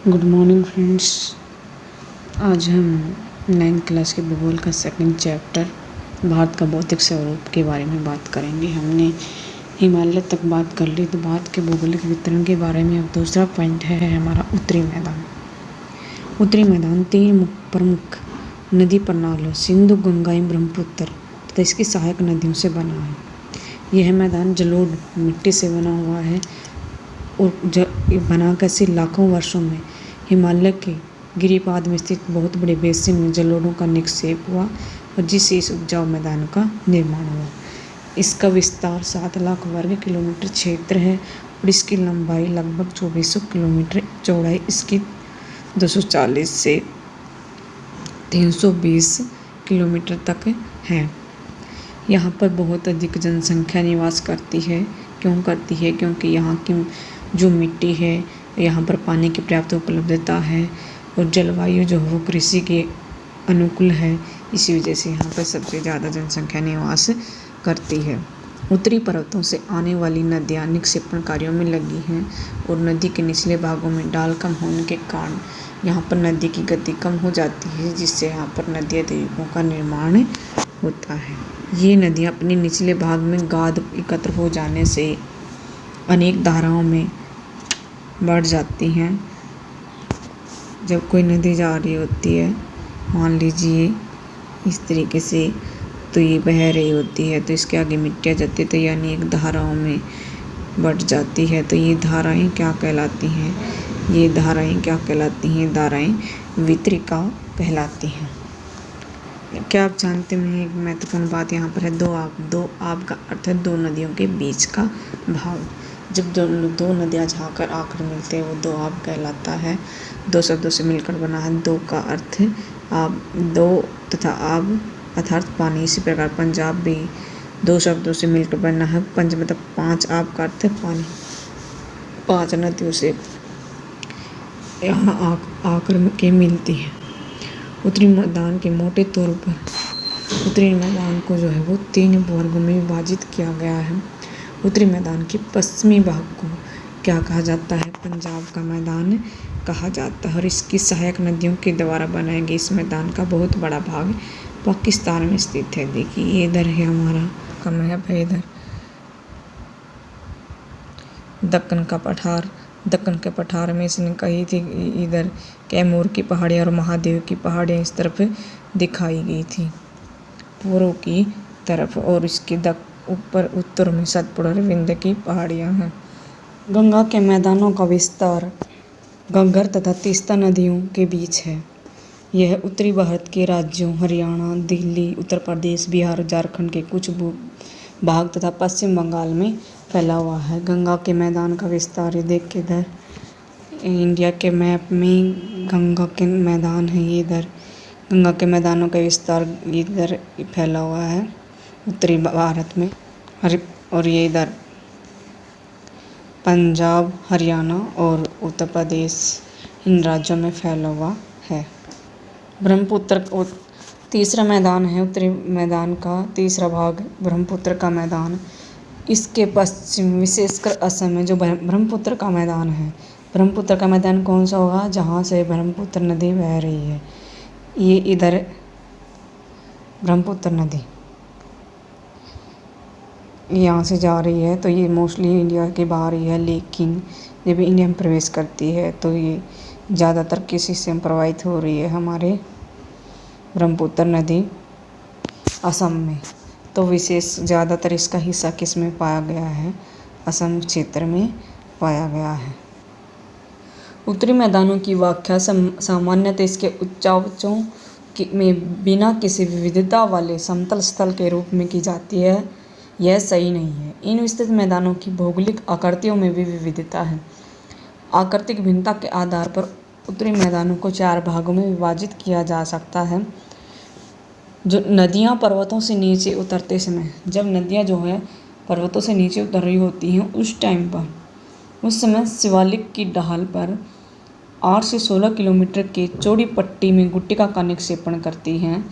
Good morning friends. आज हम 9th class के भूगोल का सेकंड चैप्टर भारत का भौतिक स्वरूप के बारे में बात करेंगे। हमने हिमालय तक बात कर ली, तो भारत के भौगोलिक वितरण के बारे में अब दूसरा पॉइंट है हमारा उत्तरी मैदान। उत्तरी मैदान 3 प्रमुख नदी प्रणालियों सिंधु, गंगा एवं ब्रह्मपुत्र तथा इसकी सहायक नदियों से बना है। यह मैदान जलोढ़ मिट्टी से बना हुआ है और बना कैसे लाखों वर्षों में हिमालय के गिरिपाद में स्थित बहुत बड़े बेसिन में जलोढ़ों का निक्षेप हुआ और जिससे इस उपजाऊ मैदान का निर्माण हुआ। इसका विस्तार 7 लाख वर्ग किलोमीटर क्षेत्र है और इसकी लंबाई लगभग 2400 किलोमीटर, चौड़ाई इसकी 240 से 320 किलोमीटर तक है। यहाँ पर बहुत अधिक जनसंख्या निवास करती है। क्यों करती है? क्योंकि यहाँ की जो मिट्टी है, यहाँ पर पानी की पर्याप्त उपलब्धता है और जलवायु जो है वो कृषि के अनुकूल है। इसी वजह से यहाँ पर सबसे ज़्यादा जनसंख्या निवास करती है। उत्तरी पर्वतों से आने वाली नदियाँ निक्षेपण कार्यों में लगी हैं और नदी के निचले भागों में ढाल कम होने के कारण यहाँ पर नदी की गति कम हो जाती है, जिससे यहाँ पर नदी द्वीपों का निर्माण होता है। ये नदियाँ अपने निचले भाग में गाद एकत्र हो जाने से अनेक धाराओं में बढ़ जाती हैं। जब कोई नदी जा रही होती है, मान लीजिए इस तरीके से, तो ये बह रही होती है, तो इसके आगे मिट्टी आ जाती है, तो ये अनेक धाराओं में बढ़ जाती है। तो ये धाराएं क्या कहलाती हैं? ये धाराएं क्या कहलाती हैं? धाराएं वितरिका कहलाती हैं। क्या आप जानते हैं एक महत्वपूर्ण बात यहाँ पर है, दो आब का अर्थ है दो नदियों के बीच का भाग। जब दो नदियाँ जाकर आकर मिलते हैं वो दो आब कहलाता है। दो शब्दों से मिलकर बना है। दो का अर्थ आब, दो तथा आब अर्थात पानी। इसी प्रकार पंजाब भी 2 शब्दों से मिलकर बना है। पंज मतलब 5, आब का अर्थ है पानी। 5 नदियों से यहाँ आकर के मिलती है। उत्तरी मैदान के मोटे तौर पर उत्तरी मैदान को जो है वो 3 वर्गों में विभाजित किया गया है। उत्तरी मैदान के पश्चिमी भाग को क्या कहा जाता है? पंजाब का मैदान कहा जाता है और इसकी सहायक नदियों के द्वारा बनाए गए इस मैदान का बहुत बड़ा भाग पाकिस्तान में स्थित है। देखिए ये इधर है हमारा का मैप है। इधर दक्कन का पठार, दक्कन के पठार में इसने कही थी, इधर कैमूर की पहाड़ियाँ और महादेव की पहाड़ियाँ इस तरफ दिखाई गई थी पूर्व की तरफ, और इसके ऊपर उत्तर में सतपुड़ा और विंध्य की पहाड़ियाँ हैं। गंगा के मैदानों का विस्तार घग्गर तथा तीस्ता नदियों के बीच है। यह उत्तरी भारत के राज्यों हरियाणा, दिल्ली, उत्तर प्रदेश, बिहार, झारखंड के कुछ भाग तथा पश्चिम बंगाल में फैला हुआ है। गंगा के मैदान का विस्तार ये देख के इधर इंडिया के मैप में गंगा के मैदान है। ये इधर गंगा के मैदानों का विस्तार इधर फैला हुआ है उत्तरी भारत में। और ये इधर पंजाब, हरियाणा और उत्तर प्रदेश इन राज्यों में फैला हुआ है। ब्रह्मपुत्र तीसरा मैदान है। उत्तरी मैदान का तीसरा भाग ब्रह्मपुत्र का मैदान। इसके पश्चिम विशेषकर असम में जो ब्रह्मपुत्र का मैदान है। ब्रह्मपुत्र का मैदान कौन सा होगा? जहाँ से ब्रह्मपुत्र नदी बह रही है। ये इधर ब्रह्मपुत्र नदी यहाँ से जा रही है, तो ये मोस्टली इंडिया के बाहर ही है, लेकिन जब इंडिया में प्रवेश करती है तो ये ज़्यादातर किसी से प्रभावित हो रही है हमारे ब्रह्मपुत्र नदी असम में। तो विशेष ज़्यादातर इसका हिस्सा किस में पाया गया है? असम क्षेत्र में पाया गया है। उत्तरी मैदानों की व्याख्या सामान्यतः इसके उच्चावचों में बिना किसी विविधता वाले समतल स्थल के रूप में की जाती है। यह सही नहीं है। इन विस्तृत मैदानों की भौगोलिक आकृतियों में भी विविधता है। आकृतिक भिन्नता के आधार पर उत्तरी मैदानों को 4 भागों में विभाजित किया जा सकता है। जो नदियाँ पर्वतों से नीचे उतरते समय, जब नदियाँ जो है पर्वतों से नीचे उतर रही होती हैं उस समय शिवालिक की ढाल पर 8 से 16 किलोमीटर की चौड़ी पट्टी में गुट्टिका का निक्षेपण करती हैं।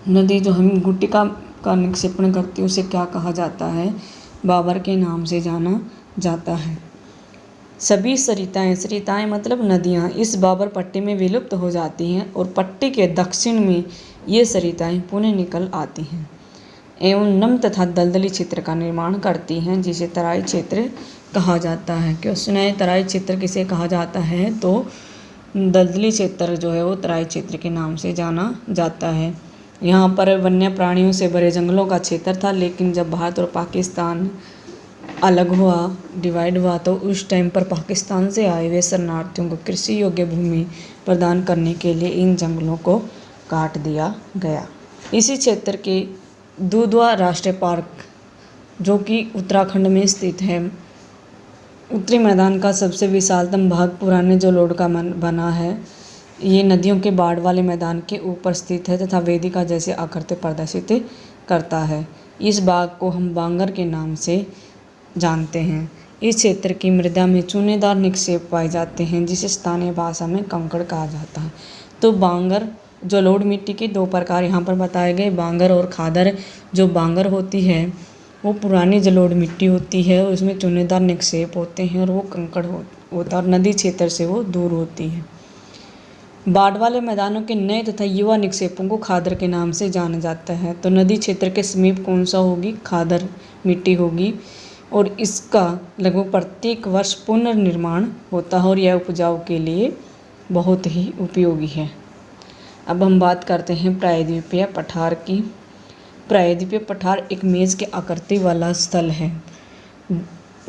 नदी जो हम गुट्टिका का निक्षेपण करती है उसे क्या कहा जाता है? बाबर के नाम से जाना जाता है। सभी सरिताएं मतलब नदियाँ इस बाबर पट्टी में विलुप्त हो जाती हैं और पट्टी के दक्षिण में ये सरिताएं पुनः निकल आती हैं एवं नम तथा दलदली क्षेत्र का निर्माण करती हैं, जिसे तराई क्षेत्र कहा जाता है। क्वेश्चन है तराई क्षेत्र किसे कहा जाता है, तो दलदली क्षेत्र जो है वो तराई क्षेत्र के नाम से जाना जाता है। यहाँ पर वन्य प्राणियों से भरे जंगलों का क्षेत्र था, लेकिन जब भारत और पाकिस्तान अलग हुआ, डिवाइड हुआ, तो उस टाइम पर पाकिस्तान से आए हुए शरणार्थियों को कृषि योग्य भूमि प्रदान करने के लिए इन जंगलों को काट दिया गया। इसी क्षेत्र के दुधवा राष्ट्रीय पार्क जो कि उत्तराखंड में स्थित है, उत्तरी मैदान का सबसे विशालतम भाग पुराने जलोढ़ का बना है। ये नदियों के बाढ़ वाले मैदान के ऊपर स्थित है तथा वेदिका जैसे आकृति प्रदर्शित करता है। इस बाग को हम बांगर के नाम से जानते हैं। इस क्षेत्र की मृदा में चूनेदार निक्षेप पाए जाते हैं, जिसे स्थानीय भाषा में कंकड़ कहा जाता है। तो बांगर जलोढ़ मिट्टी के दो प्रकार यहाँ पर बताए गए, बांगर और खादर। जो बांगर होती है वो पुरानी जलोढ़ मिट्टी होती है और उसमें चूनेदार निक्षेप होते हैं और वो कंकड़ होता है और नदी क्षेत्र से वो दूर होती है। बाढ़ वाले मैदानों के नए तथा युवा निक्षेपों को खादर के नाम से जाना जाता है। तो नदी क्षेत्र के समीप कौन सा होगी, खादर मिट्टी होगी और इसका लगभग प्रत्येक वर्ष पुनर्निर्माण होता है और यह उपजाऊ के लिए बहुत ही उपयोगी है। अब हम बात करते हैं प्रायद्वीपीय पठार की। प्रायद्वीपीय पठार एक मेज के आकृति वाला स्थल है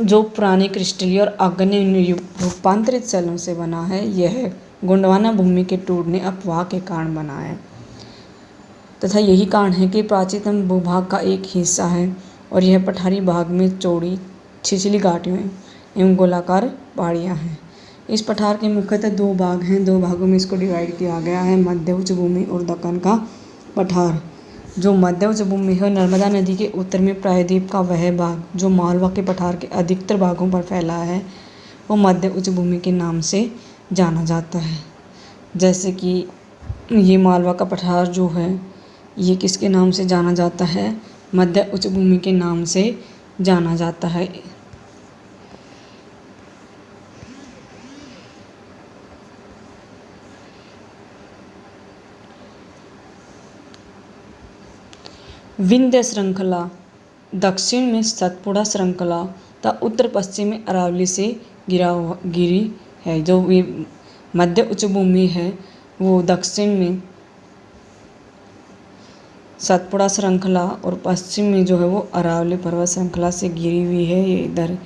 जो पुरानी क्रिस्टलीय और आग्नेय रूपांतरित शैलों से बना है। यह गोंडवाना भूमि के टूटने अफवाह के कारण बना है तथा यही कारण है कि प्राचीनतम भूभाग का एक हिस्सा है और यह पठारी भाग में चौड़ी छिछली घाटियों एवं गोलाकार पहाड़ियाँ हैं। इस पठार के मुख्यतः दो भाग हैं, दो भागों में इसको डिवाइड किया गया है, मध्य उच्च भूमि और दक्कन का पठार। जो मध्य उच्च भूमि है नर्मदा नदी के उत्तर में प्रायद्वीप का वह भाग जो मालवा के पठार के अधिकतर भागों पर फैला है वो मध्य उच्च भूमि के नाम से जाना जाता है। जैसे कि ये मालवा का पठार जो है ये किसके नाम से जाना जाता है, मध्य उच्च भूमि के नाम से जाना जाता है। विंध्य श्रृंखला दक्षिण में सतपुड़ा श्रृंखला तथा उत्तर पश्चिम में अरावली से घिरी है। जो ये मध्य उच्च भूमि है वो दक्षिण में सतपुड़ा श्रृंखला और पश्चिम में जो है वो अरावली पर्वत श्रृंखला से घिरी हुई है। ये इधर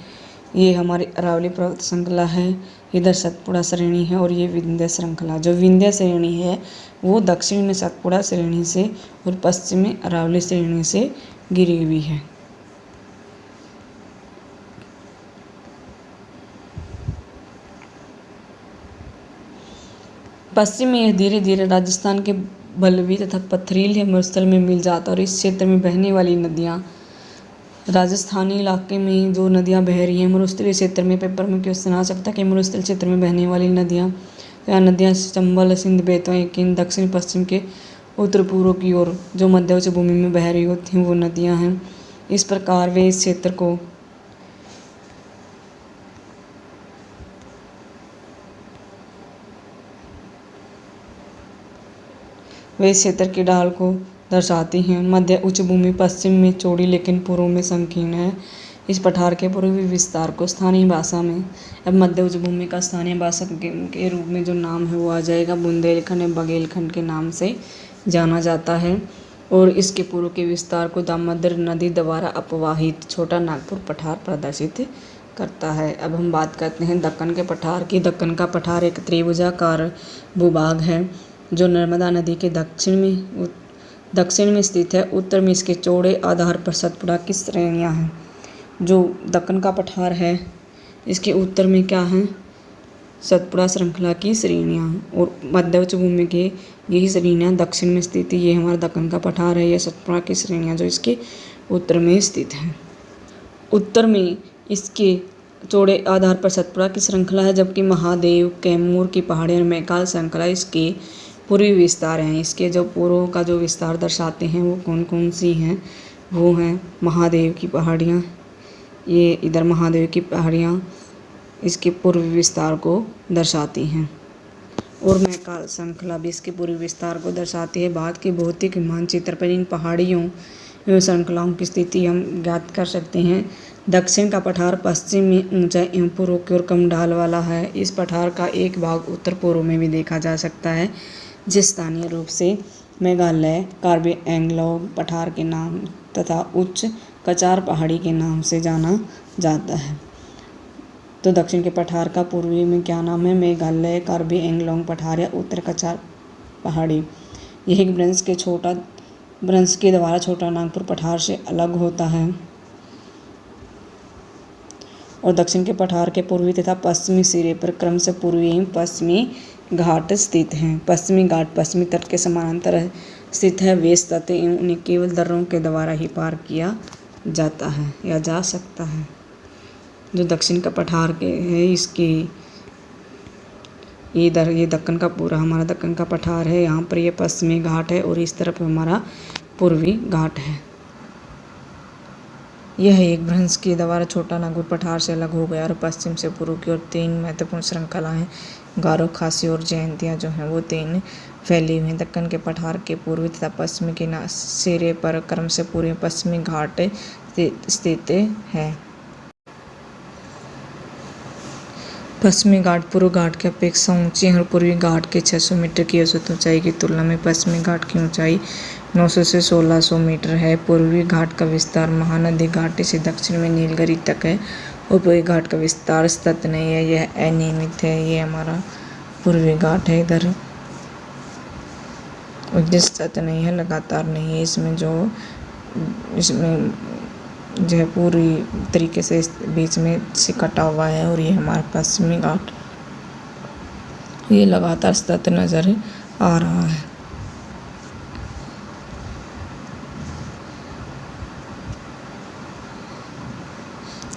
ये हमारी अरावली पर्वत श्रृंखला है, इधर सतपुड़ा श्रेणी है और ये विंध्य श्रृंखला। जो विंध्य श्रेणी है वो दक्षिण में सतपुड़ा श्रेणी से और पश्चिम में अरावली श्रेणी से घिरी हुई है। पश्चिम में यह धीरे धीरे राजस्थान के बलवी तथा पथरीले मरुस्थल में मिल जाता और इस क्षेत्र में बहने वाली नदियाँ राजस्थानी इलाके में जो नदियाँ बह रही हैं मरुस्थलीय क्षेत्र में, पेपर में क्वेश्चन आ सकता है कि मरुस्थल क्षेत्र में बहने वाली नदियाँ, यहाँ नदियाँ चंबल सिंध बेतवा केंद्र दक्षिण पश्चिम के उत्तर पूर्व की ओर जो मध्य उच्च भूमि में बह रही होती हैं वो नदियाँ हैं। इस प्रकार वे इस क्षेत्र को वे इस क्षेत्र की ढाल को दर्शाती हैं। मध्य उच्च भूमि पश्चिम में चौड़ी लेकिन पूर्व में संकीर्ण है। इस पठार के पूर्वी विस्तार को स्थानीय भाषा में अब मध्य उच्च भूमि का स्थानीय भाषा के रूप में जो नाम है वो आ जाएगा बुंदेलखंड या बघेलखंड के नाम से जाना जाता है। और इसके पूर्व के विस्तार को दामोदर नदी द्वारा अपवाहित छोटा नागपुर पठार प्रदर्शित करता है। अब हम बात करते हैं दक्कन के पठार की। दक्कन का पठार एक त्रिभुजाकार भूभाग है जो नर्मदा नदी के दक्षिण में स्थित है। उत्तर में इसके चौड़े आधार पर सतपुड़ा की श्रेणियाँ हैं। जो दक्कन का पठार है इसके उत्तर में क्या है, सतपुड़ा श्रृंखला की श्रेणियाँ और मध्य उच्च भूमि के यही श्रेणियाँ दक्षिण में स्थित है। ये हमारा दक्कन का पठार है, यह सतपुड़ा की श्रेणियाँ जो इसके उत्तर में स्थित हैं। उत्तर में इसके चौड़े आधार पर सतपुड़ा की श्रृंखला है, जबकि महादेव, कैमूर की पहाड़ियाँ और मैकाल श्रृंखला इसके पूर्वी विस्तार हैं। इसके जो पूर्व का जो विस्तार दर्शाते हैं वो कौन कौन सी हैं, वो हैं महादेव की पहाड़ियाँ, ये इधर महादेव की पहाड़ियाँ, इसके पूर्वी विस्तार को दर्शाती हैं। और मैकाल श्रृंखला भी इसके पूर्वी विस्तार को दर्शाती है। भारत के भौतिक मानचित्र पर इन पहाड़ियों एवं श्रृंखलाओं की स्थिति हम ज्ञात कर सकते हैं। दक्षिण का पठार पश्चिम में ऊंचाई एवं पूर्व की ओर कम ढाल वाला है। इस पठार का एक भाग उत्तर पूर्व में भी देखा जा सकता है, जिस स्थानीय रूप से मेघालय कार्बी एंगलोंग पठार के नाम तथा उच्च कचार पहाड़ी के नाम से जाना जाता है। तो दक्षिण के पठार का पूर्वी में क्या नाम है? मेघालय कार्बी एंगलोंग पठार या उत्तर कचार पहाड़ी। यह एक भ्रंश के द्वारा छोटा नागपुर पठार से अलग होता है। और दक्षिण के पठार के पूर्वी तथा पश्चिमी सिरे पर क्रम से पूर्वी एवं पश्चिमी घाट स्थित हैं। पश्चिमी घाट पश्चिमी तट के समानांतर स्थित है। वेस्ट तट एवं उन्हें केवल दर्रों के द्वारा ही पार किया जाता है या जा सकता है। जो दक्षिण का पठार के है, इसकी ये दक्कन का पूरा हमारा दक्कन का पठार है। यहाँ पर ये पश्चिमी घाट है और इस तरफ हमारा पूर्वी घाट है। यह एक भ्रंश के द्वारा छोटा नागपुर पठार से अलग हो गया और पश्चिम से पूर्व की ओर 3 महत्वपूर्ण श्रृंखलाएं गारो, खासी और जयंतियाँ जो हैं वो 3 फैली हुई हैं। दक्कन के पठार के पूर्वी तथा पश्चिमी के सिरे पर क्रम से पूर्वी पश्चिमी घाट स्थित है। पश्चिमी घाट पूर्व घाट की अपेक्षा ऊंची है और पूर्वी घाट के 600 मीटर की औसत ऊंचाई की तुलना में पश्चिमी घाट की ऊंचाई 900 से 1600 मीटर है। पूर्वी घाट का विस्तार महानदी घाटी से दक्षिण में नीलगिरी तक है और पूर्वी घाट का विस्तार सतत नहीं है, यह अनियमित है। ये हमारा पूर्वी घाट है, इधर सतत नहीं है, लगातार नहीं है। इसमें जो है पूरी तरीके से इस बीच में से कटा हुआ है। और ये हमारा पश्चिमी घाट ये लगातार सतत नजर आ रहा है।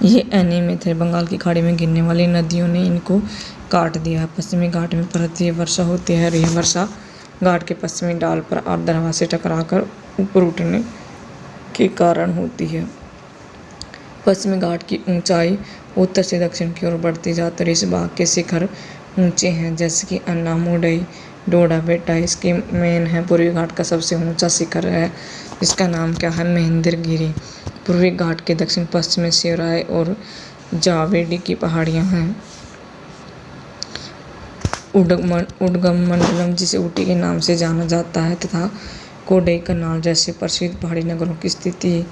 ये अनियमित है। बंगाल की खाड़ी में गिरने वाली नदियों ने इनको काट दिया है। पश्चिमी घाट में पर्वतीय वर्षा होती है और यह वर्षा घाट के पश्चिमी डाल पर आर्द्र हवा से टकराकर ऊपर उठने के कारण होती है। पश्चिमी घाट की ऊंचाई उत्तर से दक्षिण की ओर बढ़ती जाती है। इस भाग के शिखर ऊंचे हैं, जैसे कि अन्नामुडई, डोडा बेटा इसके मेन है। पूर्वी घाट का सबसे ऊंचा शिखर है, इसका नाम क्या है? महेंद्रगिरी। पूर्वी घाट के दक्षिण पश्चिम में शिवराय और जावेडी की पहाड़ियां हैं। उडगम मंडलम, जिसे ऊटी के नाम से जाना जाता है, तथा कोडाईकनाल जैसे प्रसिद्ध पहाड़ी नगरों की स्थिति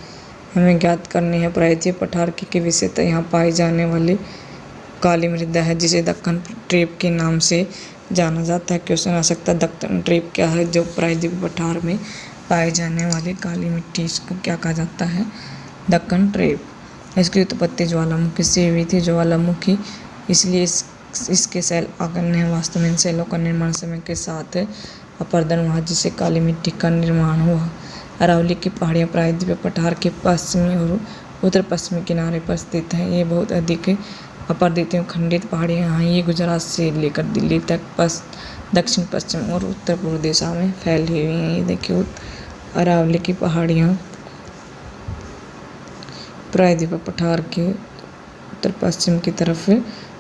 हमें ज्ञात करनी है। प्रायद्वीपीय पठार की विशेषता यहाँ पाई जाने वाली काली मृदा है, जिसे दक्कन ट्रेप के नाम से जाना जाता है। क्वेश्चन आ सकता है दक्कन ट्रेप क्या है? जो प्रायद्वीपीय पठार में पाई जाने वाली काली मिट्टी, इसको क्या कहा जाता है? दक्कन ट्रेप। इसकी उत्पत्ति ज्वालामुखी से हुई थी। ज्वालामुखी इसलिए इसके शैल आकर्षण है। वास्तव में इन शैलों का निर्माण समय के साथ अपरदन हुआ, जिससे काली मिट्टी का निर्माण हुआ। अरावली की पहाड़ियाँ प्रायद्वीपीय पठार के पश्चिमी और उत्तर पश्चिमी किनारे पर स्थित हैं। ये बहुत अधिक अपर्दित खंडित पहाड़ियाँ हैं। ये गुजरात से लेकर दिल्ली तक दक्षिण पश्चिम और उत्तर पूर्व दिशा में फैली हुई हैं। ये देखिए अरावली की पहाड़ियाँ प्रायद्वीपीय पठार के उत्तर पश्चिम की तरफ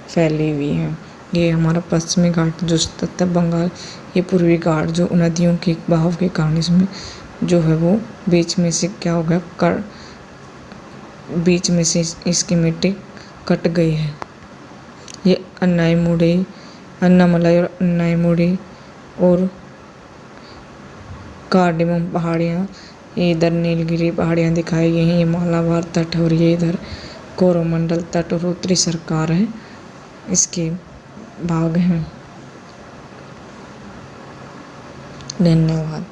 फैली हुई हैं। ये हमारा पश्चिमी घाट जो स्थित है बंगाल, ये पूर्वी घाट जो नदियों के बहाव के कारण इसमें जो है वो बीच में से क्या हो गया, बीच में से इसकी मिट्टी कट गई है। ये अन्नामलाई और अन्नामुडी और कार्डेमम पहाड़ियाँ, ये इधर नीलगिरी पहाड़ियाँ दिखाई गई हैं। ये मालाबार तट और ये इधर कोरोमंडल तट और उत्तरी सरकार है, इसके भाग हैं। धन्यवाद।